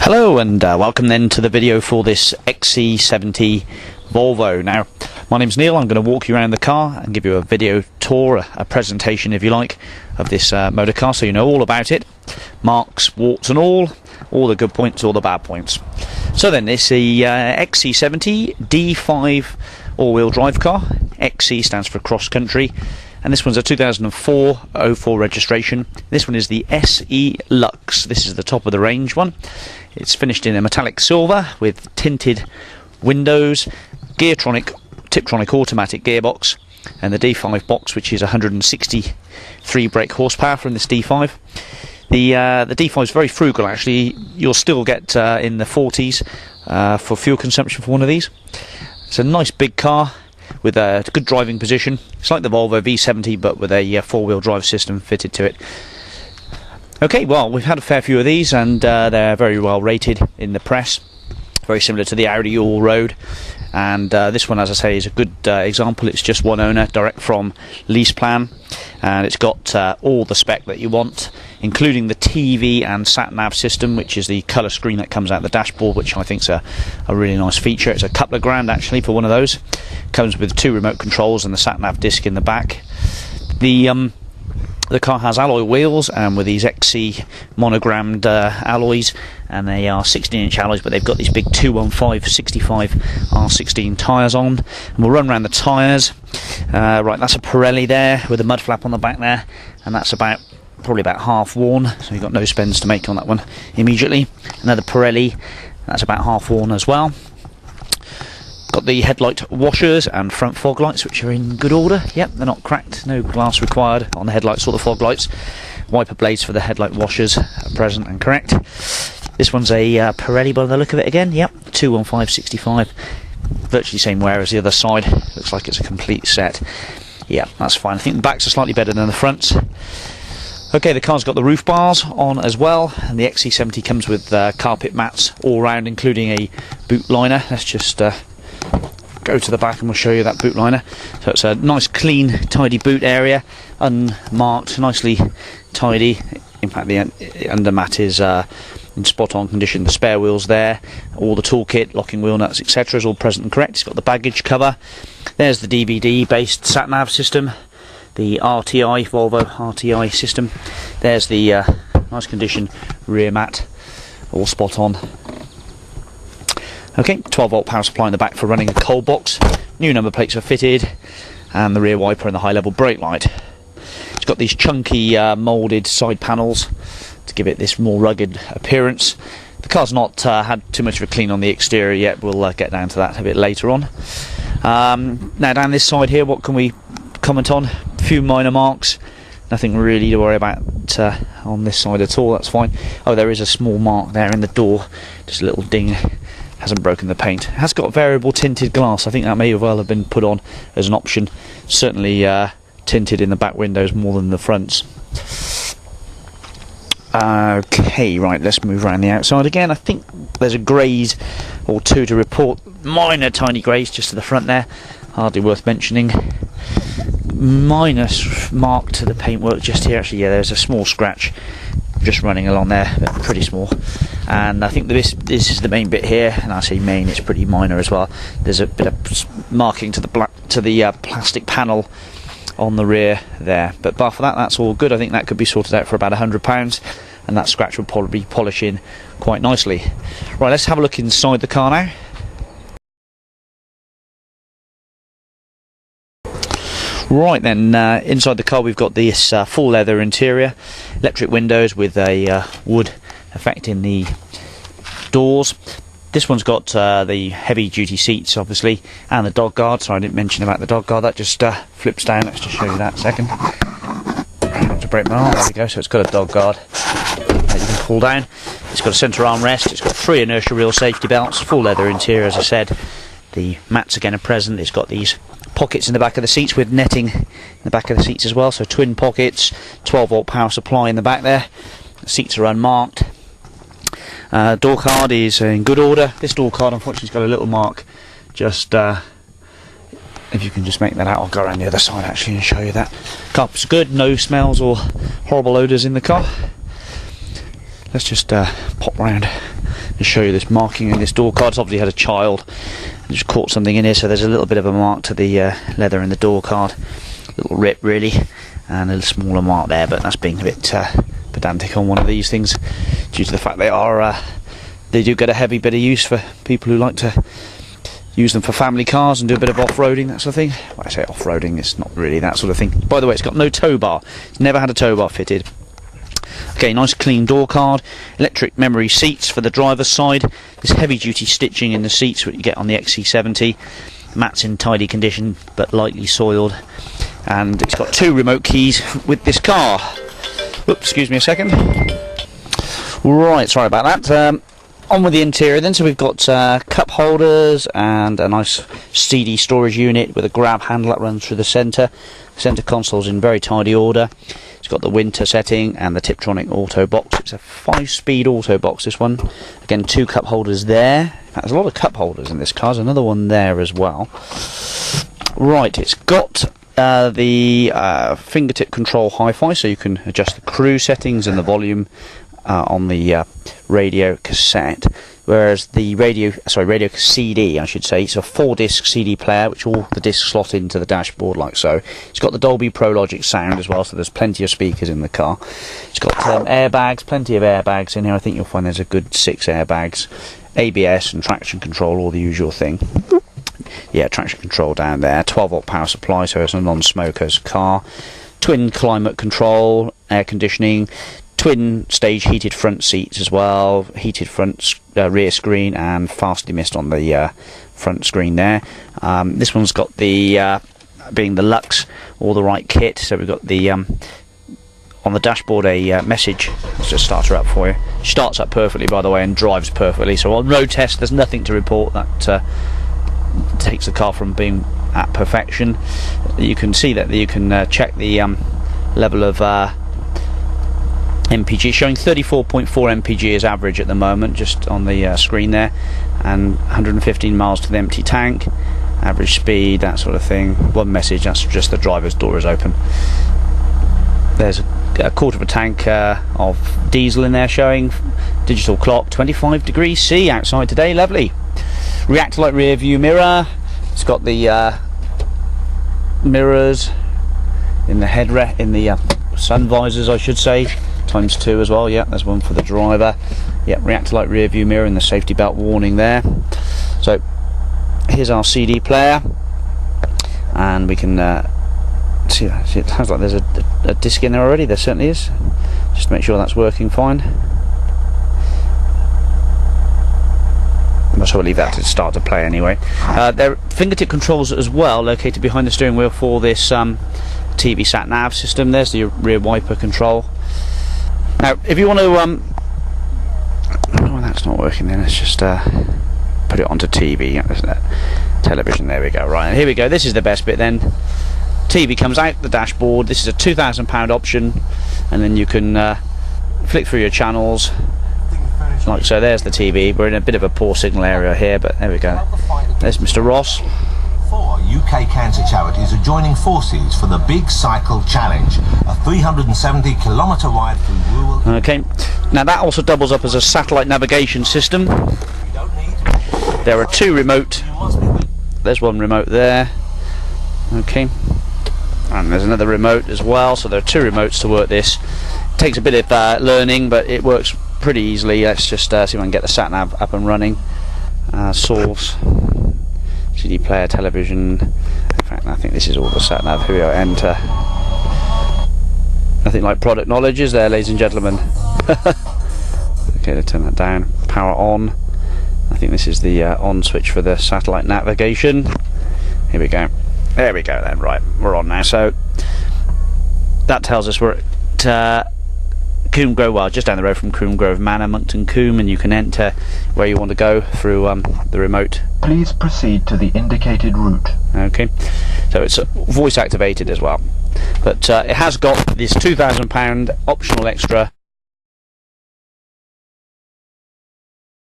Hello and welcome then to the video for this Xc70 Volvo. Now, my name's Neil. I'm going to walk you around the car and give you a video tour, a presentation if you like, of this motor car so you know all about it. Marks, warts and all the good points, all the bad points. So then, it's the Xc70 D5 all-wheel drive car. XC stands for cross country. And this one's a 2004 04 registration. This one is the SE Lux. This is the top of the range one. It's finished in a metallic silver with tinted windows, Tiptronic automatic gearbox, and the D5 box, which is 163 brake horsepower from this D5. The D5 is very frugal actually. You'll still get in the 40s for fuel consumption for one of these. It's a nice big car with a good driving position. It's like the Volvo V70 but with a four-wheel drive system fitted to it. Okay, well, we've had a fair few of these and they're very well rated in the press. Very similar to the Audi all-road. And this one, as I say, is a good example. It's just one owner, direct from lease plan, and it's got all the spec that you want, including the TV and sat-nav system, which is the colour screen that comes out the dashboard, which I think is a really nice feature. It's a couple of grand actually for one of those. Comes with 2 remote controls and the sat-nav disc in the back. The car has alloy wheels and with these XC monogrammed alloys, and they are 16-inch alloys, but they've got these big 215/65 R16 tyres on. And we'll run around the tyres. Right, that's a Pirelli there with a mud flap on the back there, and that's probably about half worn, so you've got no spends to make on that one immediately. Another Pirelli, that's about half worn as well. Got the headlight washers and front fog lights, which are in good order. Yep, they're not cracked, no glass required on the headlights or the fog lights. Wiper blades for the headlight washers are present and correct. This one's a Pirelli by the look of it again. Yep, 215/65, virtually same wear as the other side. Looks like it's a complete set. Yeah, that's fine. I think the backs are slightly better than the fronts. Okay, the car's got the roof bars on as well, and the Xc70 comes with carpet mats all round, including a boot liner. Let's just go to the back and we'll show you that boot liner. So it's a nice clean tidy boot area, unmarked, nicely tidy. In fact, the undermat is in spot on condition. The spare wheels there, all the toolkit, locking wheel nuts, etc. is all present and correct. It's got the baggage cover. There's the DVD based sat nav system, the RTI Volvo RTI system. There's the nice condition rear mat, all spot on. Okay, 12-volt power supply in the back for running a cold box. New number plates are fitted, and the rear wiper and the high-level brake light. It's got these chunky moulded side panels to give it this more rugged appearance. The car's not had too much of a clean on the exterior yet. We'll get down to that a bit later on. Now down this side here, what can we comment on? A few minor marks. Nothing really to worry about on this side at all. That's fine. Oh, there is a small mark there in the door, just a little ding. Hasn't broken the paint. It has got variable tinted glass. I think that may well have been put on as an option. Certainly tinted in the back windows more than the fronts. Okay, right, let's move around the outside again. I think there's a graze or two to report. Minor tiny graze just to the front there. Hardly worth mentioning. Minor mark to the paintwork just here. Actually, yeah, there's a small scratch just running along there, but pretty small. And I think this is the main bit here, and I say main, it's pretty minor as well. There's a bit of marking to the plastic panel on the rear there, but bar for that, that's all good. I think that could be sorted out for about £100, and that scratch will probably polish in quite nicely. Right, let's have a look inside the car now. Right then, inside the car we've got this full leather interior, electric windows with a wood effect in the doors. This one's got the heavy duty seats obviously, and the dog guard. Sorry, I didn't mention about the dog guard. That just flips down. Let's just show you that a second. I have to break my arm. There we go. So it's got a dog guard that you can pull down. It's got a centre armrest. It's got 3 inertia reel safety belts, full leather interior as I said. The mats again are present. It's got these pockets in the back of the seats with netting in the back of the seats as well, so twin pockets, 12-volt power supply in the back there. The seats are unmarked. Door card is in good order. This door card unfortunately has got a little mark, just if you can just make that out. I'll go around the other side actually and show you that. Carpet's good, no smells or horrible odours in the car. Let's just pop round Just show you this marking in this door card. It's obviously had a child and just caught something in here, so there's a little bit of a mark to the leather in the door card. A little rip really, and a little smaller mark there, but that's being a bit pedantic on one of these things due to the fact they do get a heavy bit of use for people who like to use them for family cars and do a bit of off-roading, that sort of thing. When I say off-roading, it's not really that sort of thing. By the way, it's got no tow bar. It's never had a tow bar fitted. Okay, nice clean door card. Electric memory seats for the driver's side. This heavy-duty stitching in the seats, which you get on the Xc70. Mat's in tidy condition, but lightly soiled. And it's got 2 remote keys with this car. Oops, excuse me a second. Right, sorry about that. On with the interior then, so we've got cup holders and a nice CD storage unit with a grab handle that runs through the centre. The centre console's in very tidy order. It's got the winter setting and the Tiptronic auto box. It's a 5-speed auto box, this one. Again, 2 cup holders there. In fact, there's a lot of cup holders in this car. There's another one there as well. Right, it's got the fingertip control hi-fi, so you can adjust the cruise settings and the volume on the radio cassette, whereas the radio CD, I should say, it's a 4-disc CD player which all the discs slot into the dashboard like so. It's got the Dolby Pro Logic sound as well, so there's plenty of speakers in the car. It's got airbags, plenty of airbags in here. I think you'll find there's a good 6 airbags, ABS and traction control, all the usual thing. Yeah, traction control down there, 12-volt power supply, so it's a non-smoker's car. Twin climate control, air conditioning, twin stage heated front seats as well, heated front rear screen, and fast mist on the front screen there. This one's got the being the Lux, all the right kit. So we've got the on the dashboard a message. Let's just start her up for you. She starts up perfectly, by the way, and drives perfectly. So on road test, there's nothing to report that takes the car from being at perfection. You can see that you can check the level of MPG, showing 34.4 MPG as average at the moment, just on the screen there, and 115 miles to the empty tank, average speed, that sort of thing. One message, that's just the driver's door is open. There's a quarter of a tank of diesel in there, showing digital clock, 25 degrees C outside today, lovely. Reactor-light rear view mirror. It's got the mirrors in the in the sun visors, I should say, ×2 as well. Yeah, there's one for the driver. Yeah, reactor-light rear view mirror and the safety belt warning there. So here's our CD player, and we can see it sounds like there's a disc in there already. There certainly is. Just to make sure that's working fine. So we'll leave that to start to play anyway. There are fingertip controls as well, located behind the steering wheel for this TV sat nav system. There's the rear wiper control. Now, if you want to, oh, that's not working. Then let's just put it onto TV. Television. There we go. Right, and here we go. This is the best bit. Then TV comes out the dashboard. This is a £2,000 option, and then you can flick through your channels. Like so. There's the TV. We're in a bit of a poor signal area here, but there we go. There's Mr. Ross. 4 UK cancer charities are joining forces for the Big Cycle Challenge, a 370-kilometre ride through rural... Okay, now that also doubles up as a satellite navigation system. There are 2 remote. There's one remote there. Okay, and there's another remote as well, so there are 2 remotes to work this. It takes a bit of learning, but it works pretty easily. Let's just see if I can get the sat nav up and running. Source, CD player, television. In fact, I think this is all the sat nav. Here we go. Enter. Nothing like product knowledge, is there, ladies and gentlemen? Okay, let's turn that down. Power on. I think this is the on switch for the satellite navigation. Here we go. There we go then. Right, we're on now. So that tells us we're at Coombe Grove, well, just down the road from Coombe Grove Manor, Monkton Coombe, and you can enter where you want to go through the remote. Please proceed to the indicated route. Okay, so it's voice activated as well, but it has got this £2,000 optional extra